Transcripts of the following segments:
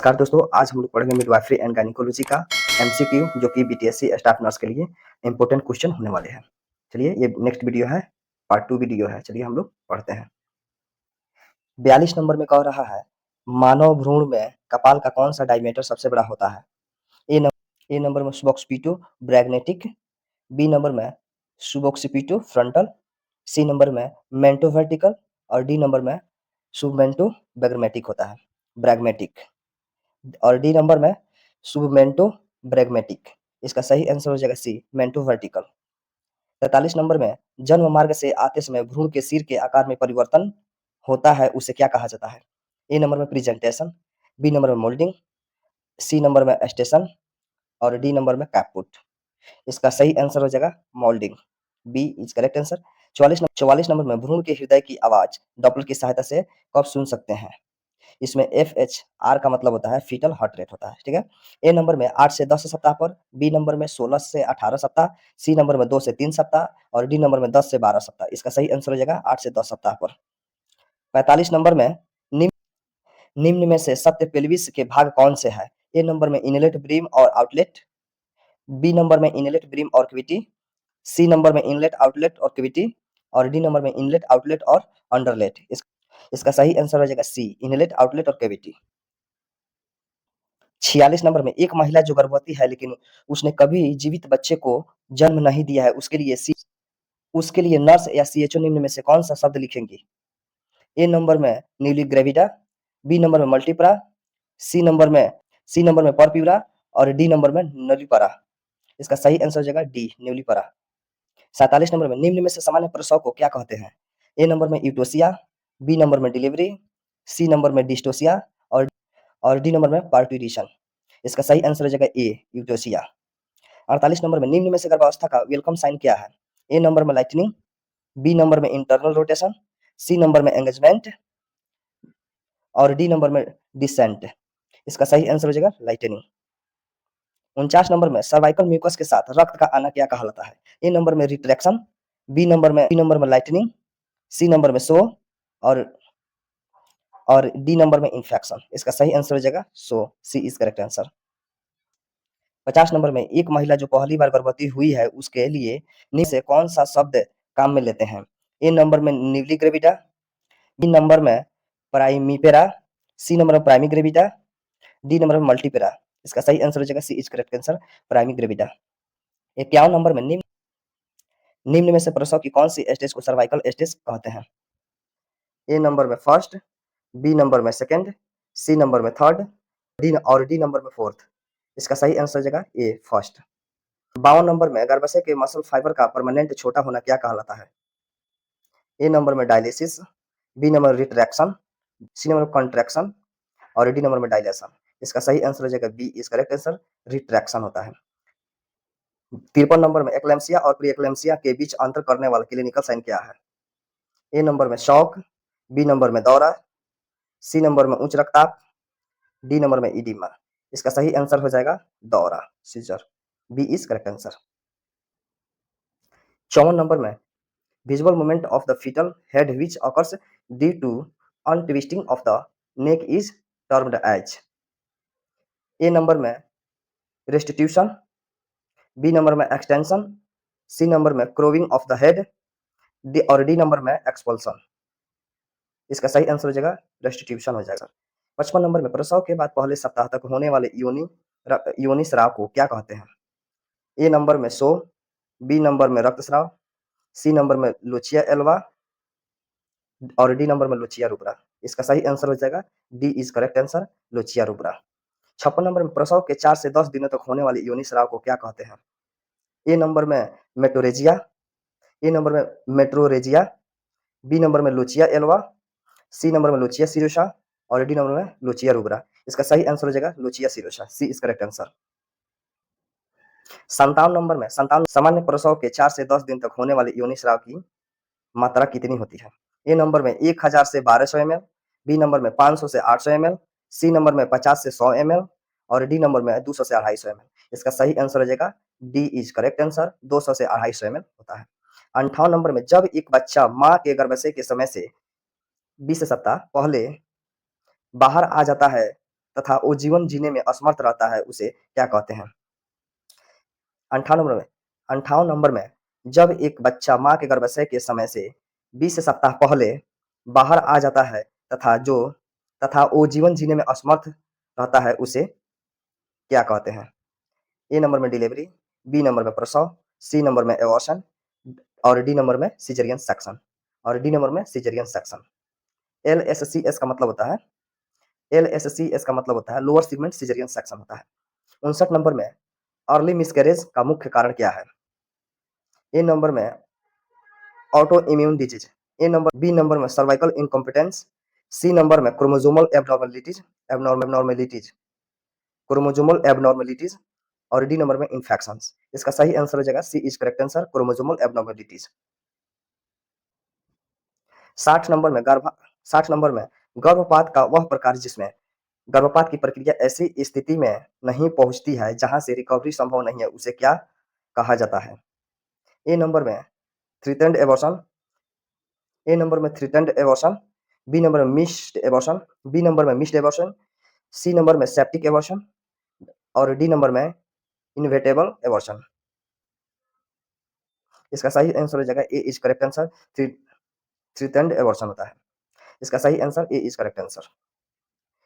नमस्कार दोस्तों, आज हम लोग पढ़ेंगे मिडवाइफरी एंड गायनेकोलॉजी का एमसीक्यू जो कि बीटीएससी स्टाफ नर्स के लिए इंपॉर्टेंट क्वेश्चन होने वाले हैं। चलिए ये नेक्स्ट वीडियो है, पार्ट 2 वीडियो है। चलिए हम लोग पढ़ते हैं। 42 नंबर में कह रहा है मानव भ्रूण में कपाल का कौन सा डायमीटर सबसे बड़ा होता है? ए नंबर में सुबॉक्सिपिटो ब्रैगनेटिक, बी नंबर में सुबॉक्सिपिटो फ्रंटल, सी नंबर में मेंटो वर्टिकल और डी नंबर में सुबमेंटो ब्रैगमेटिक होता है ब्रैगमेटिक और डी नंबर में सुबमेंटो ब्रैगमेटिक। इसका सही आंसर हो जाएगा सी मेंटो वर्टिकल। 43 नंबर में जन्म मार्ग से आते समय भ्रूण के सिर के आकार में परिवर्तन होता है, उसे क्या कहा जाता है? ए नंबर में प्रेजेंटेशन, बी नंबर में मोल्डिंग, सी नंबर में स्टेशन और डी नंबर में कैपपुट। इसका सही आंसर हो जाएगा moulding, B is correct answer. 44 number में भ्रूण के हृदय की आवाज डॉपलर की सहायता से कब सुन सकते हैं? इसमें FHR का मतलब होता है फीटल हार्ट रेट होता है, ठीक है। ए नंबर में 8 से 10 सप्ताह पर, बी नंबर में 16 से 18 सप्ताह, सी नंबर में 2 से 3 सप्ताह और डी नंबर में 10 से 12 सप्ताह। इसका सही आंसर हो जाएगा 8 से 10 सप्ताह पर। 45 नंबर में निम्न में से सत्य पेल्विस के भाग कौन से है? ए नंबर में इनलेट ब्रीम और आउटलेट, बी नंबर में इनलेट ब्रीम और कैविटी, सी नंबर में इनलेट आउटलेट और कैविटी और डी नंबर में इनलेट आउटलेट और अंडरलेट। इसका सही आंसर हो जाएगा सी इनलेट आउटलेट और कैविटी। 46 नंबर में एक महिला जो गर्भवती है लेकिन उसने कभी जीवित बच्चे को जन्म नहीं दिया है, उसके लिए नर्स या सीएचओ निम्न में से कौन सा शब्द लिखेंगी? ए नंबर में न्यूली ग्रेविडा, बी नंबर में मल्टीपरा, सी नंबर में परप्यूरा और डी नंबर में नलीपरा। इसका सही आंसर हो जाएगा डी न्यूलीपरा। 47 नंबर में निम्न में से सामान्य प्रसव को क्या कहते हैं? ए नंबर में यूटोसिया, बी नंबर में डिलीवरी, सी नंबर में डिस्टोसिया और डी नंबर में पार्ट्यूरेशन। इसका सही आंसर हो जाएगा ए यूटोसिया। 48 नंबर में निम्न में से गर्भावस्था का वेलकम साइन क्या है? ए नंबर में लाइटनिंग, बी नंबर में इंटरनल रोटेशन, सी नंबर में एंगेजमेंट और डी नंबर में डिसेंट। इसका सही आंसर हो जाएगा लाइटनिंग। 49 नंबर में सर्वाइकल म्यूकस के साथ रक्त का आना क्या कहलाता है? ए नंबर में रिट्रैक्शन, बी नंबर में लाइटनिंग, सी नंबर में शो और डी नंबर में इंफेक्शन। इसका सही आंसर हो जाएगा show, C is correct answer. 50 number में एक महिला जो पहली बार गर्भवती हुई है उसके लिए निम्न से कौन सा शब्द काम में लेते हैं? ए नंबर में न्यूली ग्रेविडा, बी नंबर में प्राइमीपेरा, सी नंबर में प्राइमी ग्रेविडा, डी नंबर में मल्टीपेरा। इसका सही आंसर हो जाएगा C is correct answer primi gravida. 51 number में निम्न में से प्रसव की कौन सी स्टेज को सर्वाइकल स्टेज कहते हैं? ए नंबर में फर्स्ट, बी नंबर में सेकंड, सी नंबर में थर्ड और डी नंबर में फोर्थ। इसका सही आंसर हो जाएगा ए फर्स्ट। 52 नंबर में गर्भाशय के मसल फाइबर का परमानेंट छोटा होना क्या कहलाता है? ए नंबर में dialysis, B number retraction, C number में कॉन्ट्रैक्शन और डी नंबर में डायलेशन। इसका सही आंसर हो जाएगा B is correct answer retraction होता है। 53 नंबर में एक्लेम्सिया और प्री एक्लेम्सिया के बीच अंतर करने वाला क्लिनिकल साइन क्या है? ए नंबर में शॉक, बी नंबर में दौरा, सी नंबर में उच्च रक्तचाप, डी नंबर में इडिमा। इसका सही आंसर हो जाएगा दौरा, seizure, B is correct answer. 54 number में visible movement of the fetal head which occurs due to untwisting of the neck is termed as। A number में restitution, बी नंबर में extension, सी number में crowing of the head और D number में expulsion। इसका सही answer हो जाएगा restitution हो जाएगा। 55 नंबर में प्रसव के बाद पहले सप्ताह तक होने वाले योनि स्राव को क्या कहते हैं? ए नंबर में शो, बी नंबर में रक्तस्राव, सी नंबर में लुचिया एल्वा और डी नंबर में लुचिया रूब्रा। इसका सही आंसर हो जाएगा D is correct answer lochia rubra. 56 number में प्रसव के 4 से 10 दिनों तक होने वाले योनि स्राव को क्या कहते हैं? ए नंबर में मेटोरेजिया, ए नंबर में मेट्रोरेजिया, बी नंबर में लुचिया एल्वा, सी नंबर में लुचिया सिरोसा और डी नंबर में लुचिया रूब्रा। इसका सही आंसर हो जाएगा lochia serosa, C is correct answer. 57 number में सामान्य प्रसव के 4 से 10 दिन तक होने वाले योनि स्राव की मात्रा कितनी होती है? ए नंबर में 1000 से 1200 ml, बी नंबर में 500 से 800 ml, सी नंबर में 50 से 100 ml और डी नंबर में 200 से 250 ml। इसका सही आंसर हो जाएगा डी इज करेक्ट आंसर 200 से 250 ml होता है। 58 नंबर में जब एक बच्चा माँ के गर्भाशय के समय से 20 सप्ताह पहले बाहर आ जाता है तथा वो जीवन जीने में असमर्थ रहता है उसे क्या कहते हैं? 58 नंबर में जब एक बच्चा माँ के गर्भाशय के समय से 20 सप्ताह पहले बाहर आ जाता है तथा वो जीवन जीने में असमर्थ रहता है उसे क्या कहते हैं? ए नंबर में डिलीवरी, बी नंबर में प्रसव, सी नंबर में एबॉर्शन और डी नंबर में सिजेरियन सेक्शन। एलएससीएस का मतलब होता है लोअर सेगमेंट सिजेरियन सेक्शन होता है। 59 नंबर में अर्ली मिसकैरेज का मुख्य कारण क्या है? ए नंबर में auto immune disease, B number में सर्वाइकल इनकॉम्पिटेंस, सी नंबर में क्रोमोसोमल एबनॉर्मेलिटीज और डी नंबर में इन्फेक्शंस। इसका सही आंसर हो जाएगा C is correct answer, chromosomal abnormalities. 60 number में गर्भपात का वह प्रकार जिसमें गर्भपात की प्रक्रिया ऐसी स्थिति में नहीं पहुंचती है जहां से रिकवरी संभव नहीं है उसे क्या कहा जाता है? ए नंबर में थ्रेटेंड एबॉर्शन, बी नंबर में मिस्ड एबॉर्शन, सी नंबर में सेप्टिक एबॉर्शन और डी नंबर में इनवेटेबल एबॉर्शन। इसका सही आंसर हो जाएगा A is correct answer, threatened abortion होता है। इसका सही answer A is correct answer.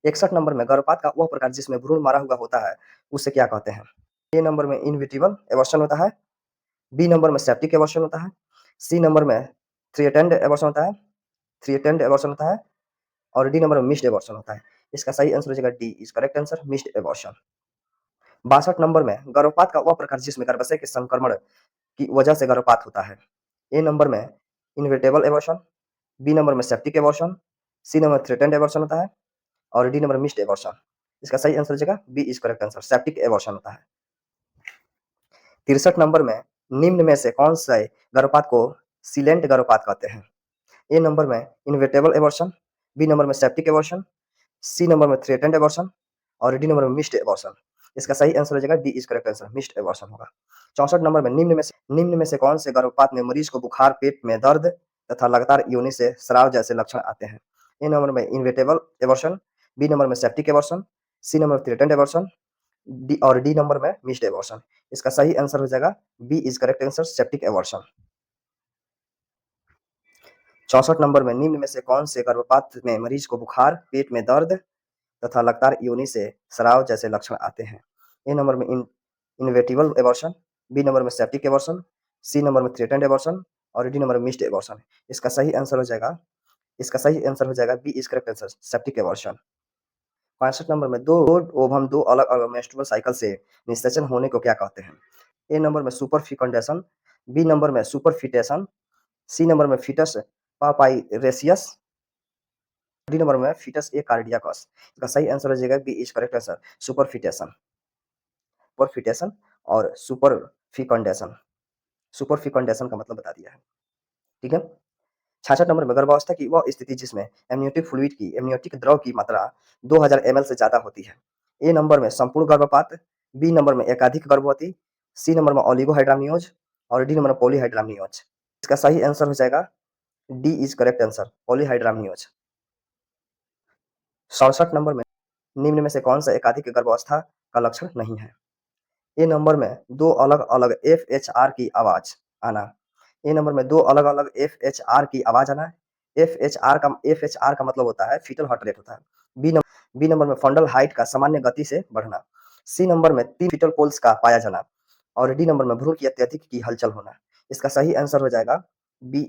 61 number में गर्भपात का वह प्रकार जिसमें भ्रूण मारा हुआ होता है उसे क्या कहते हैं? ए नंबर में इनविटिबल एबॉर्शन होता है, बी नंबर में सेप्टिक एबॉर्शन होता है, सी नंबर में थ्रेटेंड एबॉर्शन होता है और डी नंबर में मिस्ड एबॉर्शन होता है। इसका सही आंसर हो जाएगा D is correct answer, missed abortion. 62 number में गर्भपात का वह प्रकार जिसमें गर्भाशय के संक्रमण की वजह से गर्भपात होता है। ए नंबर में इनविटेबल एबॉर्शन, बी नंबर में septic abortion, C number threatened abortion होता है और डी नंबर मिस्ड एबॉर्शन। इसका सही आंसर हो जाएगा B is correct answer, septic abortion होता है। 63 नंबर में निम्न में से कौन से गर्भपात को सिलेंट गर्भपात कहते हैं? ए नंबर में इनविटेबल एबॉर्शन, बी नंबर में सेप्टिक एबॉर्शन, सी नंबर में थ्रेटेंड एबॉर्शन और डी नंबर में मिस्ड एबॉर्शन। इसका सही आंसर हो जाएगा D is correct answer, missed abortion होगा। 64 नंबर में निम्न में से कौन से गर्भपात में मरीज को बुखार, पेट में दर्द तथा लगातार योनि से स्राव जैसे लक्षण आते हैं? ए नंबर में इनविटेबल एबॉर्शन, बी नंबर में सेप्टिक एबॉर्शन, सी नंबर में थ्रेटेंड एबॉर्शन और डी नंबर में मिस्ड एबॉर्शन। इसका सही आंसर हो जाएगा B is correct answer, septic abortion. 64 number में निम्न में से कौन से गर्भपात में मरीज को बुखार, पेट में दर्द तथा लगातार योनि से स्राव जैसे लक्षण आते हैं? ए नंबर में इनवेटिबल एबॉर्शन, बी नंबर में सेप्टिक एबॉर्शन, सी नंबर में थ्रेटेंड एबॉर्शन और डी नंबर में मिस्ड एबॉर्शन। इसका सही आंसर हो जाएगा B is correct answer, septic abortion. 65 number में दो अलग अलग मेंस्ट्रुअल साइकिल से निषेचन होने को क्या कहते हैं? ए नंबर में सुपर फिकंडेशन, बी नंबर में सुपरफिटेशन, सी नंबर में फीटस पापाइरेसियस, डी नंबर में फीटस ए कार्डियाकस। इसका सही आंसर हो जाएगा बी इज करेक्ट आंसर, सुपरफिटेशन और सुपरफिकंडेशन का मतलब बता दिया है। ठीक है। 66 नंबर में गर्भावस्था की वह स्थिति जिसमें एमनियोटिक द्रव की मात्रा 2000 ml से ज्यादा होती है। ए नंबर में संपूर्ण गर्भपात, बी नंबर में एकाधिक गर्भवती, सी नंबर में ओलिगोहाइड्रामियोज और डी नंबर में पॉलीहाइड्रामियोज। इसका सही आंसर हो जाएगा D is correct answer, polyhydramnios. 67 number में निम्न में से कौन सा एकाधिक गर्भावस्था का लक्षण नहीं है? ए नंबर में दो अलग अलग FHR की आवाज आना, ए नंबर में दो अलग अलग FHR की आवाज आना। FHR का मतलब होता है फीटल हार्ट रेट होता है। बी नंबर में फंडल हाइट का सामान्य गति से बढ़ना, सी नंबर में 3 फीटल पोल्स का पाया जाना और डी नंबर में भ्रूण की अत्यधिक की हलचल होना। इसका सही आंसर हो जाएगा B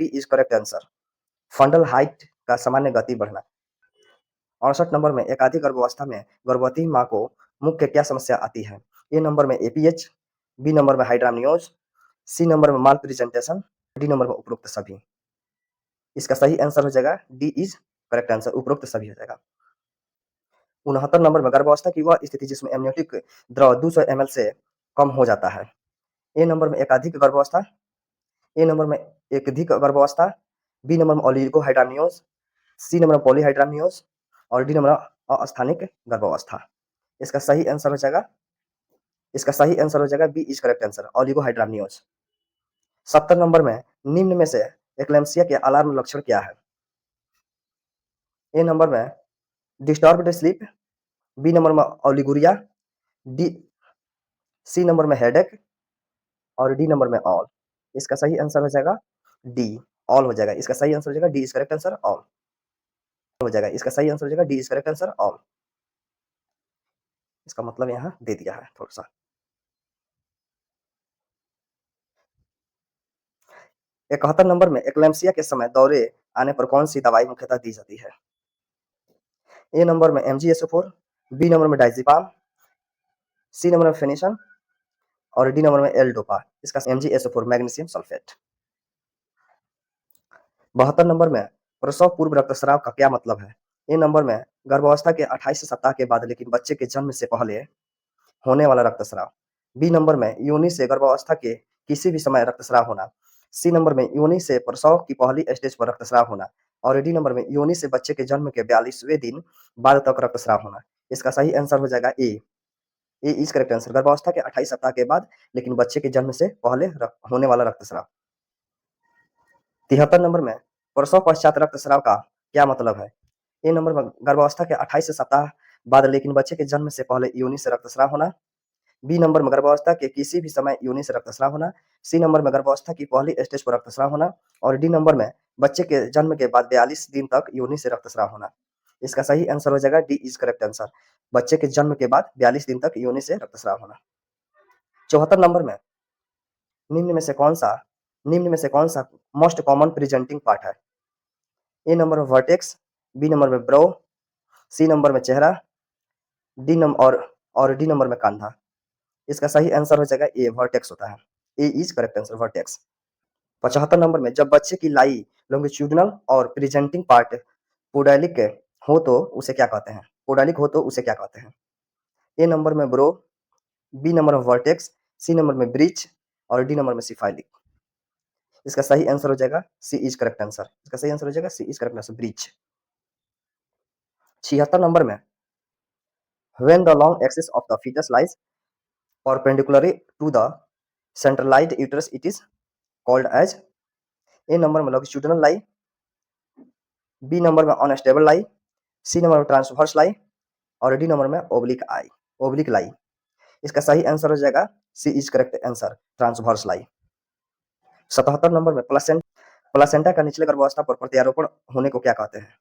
is correct answer, fundal height का सामान्य गति बढ़ना। 68 नंबर में एकाधिक गर्भावस्था में गर्भवती माँ को मुख्य क्या समस्या आती है? ए नंबर में APH, बी नंबर में हाइड्रामियोज, सी नंबर में माल प्रेजेंटेशन, डी नंबर में उपरोक्त सभी। इसका सही आंसर हो जाएगा डी इज करेक्ट आंसर, उपरोक्त सभी हो जाएगा। 69 नंबर में गर्भावस्था की वह स्थिति जिसमें एमनियोटिक द्रव 200 ml से कम हो जाता है। ए नंबर में एकाधिक गर्भावस्था, बी नंबर में ओलिगोहाइड्रामियोज, सी नंबर में पॉलीहाइड्रामियोज और डी नंबर अस्थानिक गर्भावस्था। इसका सही आंसर हो जाएगा B is correct answer, oligohydramnios. 70 number में निम्न में से एक्लेम्सिया के अलार्म लक्षण क्या है? ए नंबर में डिस्टर्ब्ड स्लीप, बी नंबर में ओलिगुरिया, डी सी नंबर में हेडेक और डी नंबर में ऑल। इसका सही आंसर हो जाएगा डी, ऑल हो जाएगा। इसका सही आंसर हो जाएगा D is correct answer, all हो जाएगा। इसका सही आंसर हो जाएगा D is correct answer, all. इसका मतलब यहाँ दे दिया है थोड़ा सा। 71 नंबर में एक्लेम्पसिया के समय दौरे आने पर कौन सी दवाई मुख्यतः दी जाती है? ए नंबर में MgSO4, बी नंबर में डायजिपाम, सी नंबर में फेनिशन और डी नंबर में एल डोपा। इसका MgSO4 मैग्नीशियम सल्फेट। 72 नंबर में प्रसव पूर्व रक्तस्राव का क्या मतलब है? ए नंबर में गर्भावस्था के 28 सप्ताह के बाद लेकिन बच्चे के जन्म से पहले होने वाला रक्तस्राव। बी नंबर में योनि से गर्भावस्था के किसी भी समय रक्तस्राव होना। सी नंबर में योनि से प्रसव की पहली स्टेज पर रक्तस्राव होना और डी नंबर में योनि से बच्चे के जन्म के 42वें दिन बाद तक रक्तस्राव होना। इसका सही आंसर हो जाएगा ए इज करेक्ट आंसर। गर्भावस्था के 28 सप्ताह के बाद लेकिन बच्चे के जन्म से पहले होने वाला रक्तस्राव। 73 नंबर में प्रसव पश्चात रक्तस्राव का क्या मतलब है? ए नंबर में गर्भावस्था के 28 सप्ताह बाद लेकिन बच्चे के जन्म से पहले योनि से रक्तस्राव होना। बी नंबर में गर्भावस्था के किसी भी समय योनि से रक्तस्राव होना। सी नंबर में गर्भावस्था की पहली स्टेज पर रक्तस्राव होना और डी नंबर में बच्चे के जन्म के बाद 42 दिन तक योनि से रक्तस्राव होना। इसका सही आंसर हो जाएगा डी इज करेक्ट आंसर। बच्चे के जन्म के बाद 42 दिन तक योनि से रक्तस्राव होना। 74 नंबर में निम्न में से कौन सा मोस्ट कॉमन प्रेजेंटिंग पार्ट है? ए नंबर में वर्टेक्स, बी नंबर में ब्रो, सी नंबर में चेहरा, डी नंबर और डी नंबर में कंधा। इसका सही आंसर हो जाएगा ए, वर्टेक्स होता है। A is correct answer, vertex. 75 number में जब बच्चे की लाई लॉन्गिट्यूडिनल और प्रेजेंटिंग पार्ट पोडालिक हो तो उसे क्या कहते हैं? पोडालिक हो तो उसे क्या कहते हैं? ए नंबर में ब्रो, बी नंबर में वर्टेक्स, सी नंबर में ब्रिच और डी नंबर में सिफाइलिक। इसका सही आंसर हो जाएगा सी इज करेक्ट आंसर। इसका सही आंसर हो जाएगा C is correct answer, breech. 76 number में when the long axis of the fetus lies perpendicularly to the centralized uterus it is called as? A number में longitudinal lie, B number में unstable lie, C number में transverse lie और D number में oblique lie. इसका सही answer हो जाएगा C is correct answer, transverse lie. 77 number में प्लासेंटा का निचले गर्भावस्था पर प्रत्यारोपण होने को क्या कहते हैं?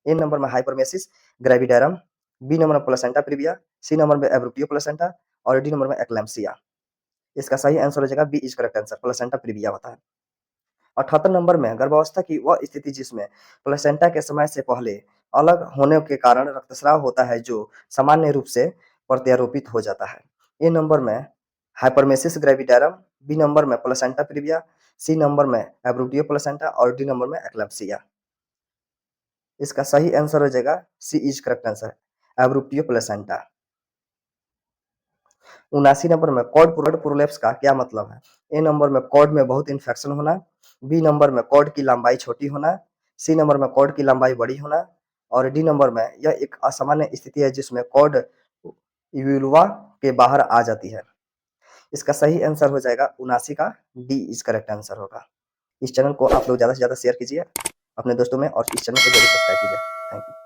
ए नंबर में हाइपरमेसिस ग्रेविडारम, बी नंबर में प्लासेंटा प्रीविया, सी नंबर में एब्रुटियो प्लासेंटा और डी नंबर में एक्लैम्पसिया। इसका सही आंसर हो जाएगा B is correct answer, placenta previa होता है। 78 नंबर में गर्भावस्था की वह स्थिति जिसमें प्लेसेंटा के समय से पहले अलग होने के कारण रक्तस्राव होता है जो सामान्य रूप से प्रत्यारोपित हो जाता है। ए नंबर में हाइपरमेसिस ग्रेविडारम, बी नंबर में प्लेसेंटा प्रीविया, सी नंबर में एब्रुटियो प्लेसेंटा और डी नंबर में एक्लैम्पसिया। इसका सही आंसर हो जाएगा C is correct answer, abruptio placenta. 79 number में कॉर्ड प्रोलेप्स का क्या मतलब है? ए नंबर में कॉर्ड में बहुत इन्फेक्शन होना, बी नंबर में कॉर्ड की लंबाई छोटी होना, सी नंबर में कॉर्ड की लंबाई बड़ी होना और डी नंबर में यह एक असामान्य स्थिति है जिसमें कॉर्ड यूलुआ के बाहर आ जाती है। इसका सही आंसर हो जाएगा 79 का डी इज करेक्ट आंसर होगा। इस चैनल को आप लोग ज़्यादा से ज़्यादा शेयर कीजिए अपने दोस्तों में और इस चैनल को जरूर सब्सक्राइब कीजिए। Thank you.